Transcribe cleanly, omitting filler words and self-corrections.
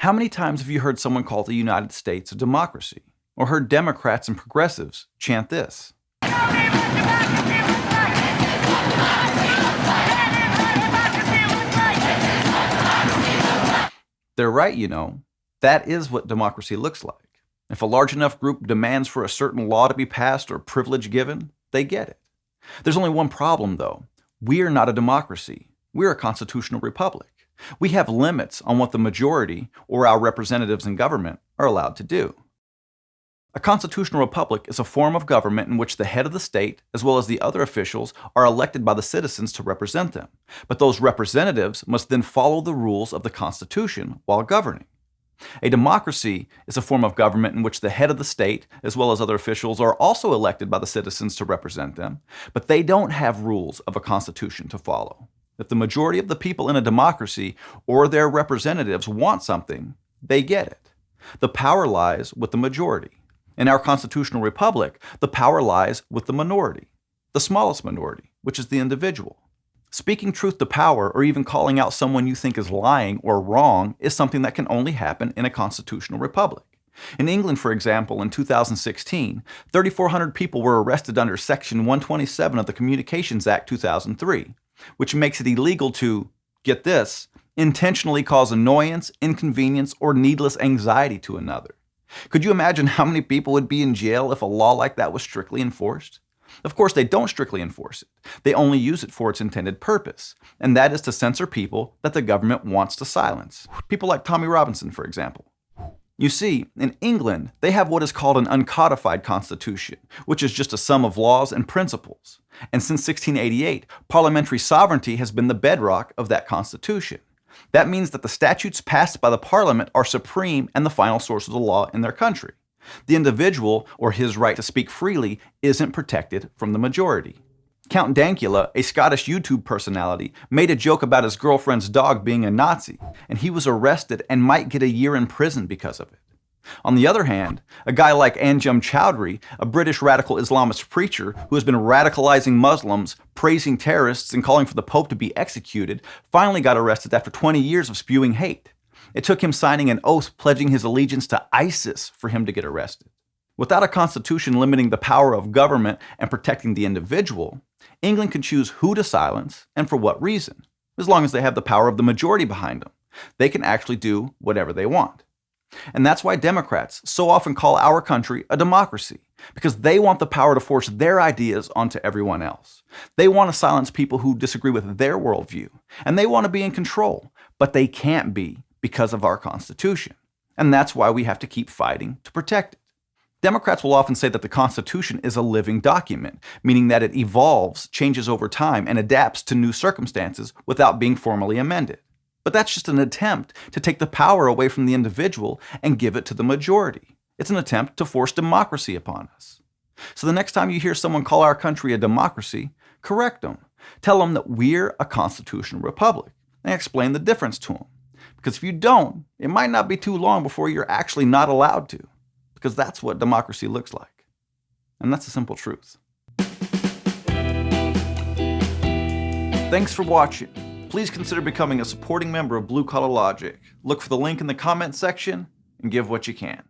How many times have you heard someone call the United States a democracy? Or heard Democrats and progressives chant this? They're right, you know. That is what democracy looks like. If a large enough group demands for a certain law to be passed or privilege given, they get it. There's only one problem, though. We're not a democracy. We're a constitutional republic. We have limits on what the majority, or our representatives in government, are allowed to do. A constitutional republic is a form of government in which the head of the state, as well as the other officials, are elected by the citizens to represent them. But those representatives must then follow the rules of the Constitution while governing. A democracy is a form of government in which the head of the state, as well as other officials, are also elected by the citizens to represent them, but they don't have rules of a constitution to follow. If the majority of the people in a democracy or their representatives want something, they get it. The power lies with the majority. In our constitutional republic, the power lies with the minority, the smallest minority, which is the individual. Speaking truth to power, or even calling out someone you think is lying or wrong, is something that can only happen in a constitutional republic. In England, for example, in 2016, 3,400 people were arrested under Section 127 of the Communications Act 2003, which makes it illegal to, get this, intentionally cause annoyance, inconvenience, or needless anxiety to another. Could you imagine how many people would be in jail if a law like that was strictly enforced? Of course, they don't strictly enforce it. They only use it for its intended purpose, and that is to censor people that the government wants to silence. People like Tommy Robinson, for example. You see, in England, they have what is called an uncodified constitution, which is just a sum of laws and principles. And since 1688, parliamentary sovereignty has been the bedrock of that constitution. That means that the statutes passed by the parliament are supreme and the final source of the law in their country. The individual, or his right to speak freely, isn't protected from the majority. Count Dankula, a Scottish YouTube personality, made a joke about his girlfriend's dog being a Nazi, and he was arrested and might get a year in prison because of it. On the other hand, a guy like Anjem Choudary, a British radical Islamist preacher who has been radicalizing Muslims, praising terrorists, and calling for the Pope to be executed, finally got arrested after 20 years of spewing hate. It took him signing an oath pledging his allegiance to ISIS for him to get arrested. Without a constitution limiting the power of government and protecting the individual, England can choose who to silence and for what reason, as long as they have the power of the majority behind them. They can actually do whatever they want. And that's why Democrats so often call our country a democracy, because they want the power to force their ideas onto everyone else. They want to silence people who disagree with their worldview, and they want to be in control, but they can't be because of our Constitution. And that's why we have to keep fighting to protect it. Democrats will often say that the Constitution is a living document, meaning that it evolves, changes over time, and adapts to new circumstances without being formally amended. But that's just an attempt to take the power away from the individual and give it to the majority. It's an attempt to force democracy upon us. So the next time you hear someone call our country a democracy, correct them. Tell them that we're a constitutional republic, and explain the difference to them. Because if you don't, it might not be too long before you're actually not allowed to. Because that's what democracy looks like. And that's the simple truth. Thanks for watching. Please consider becoming a supporting member of Blue Collar Logic. Look for the link in the comments section and give what you can.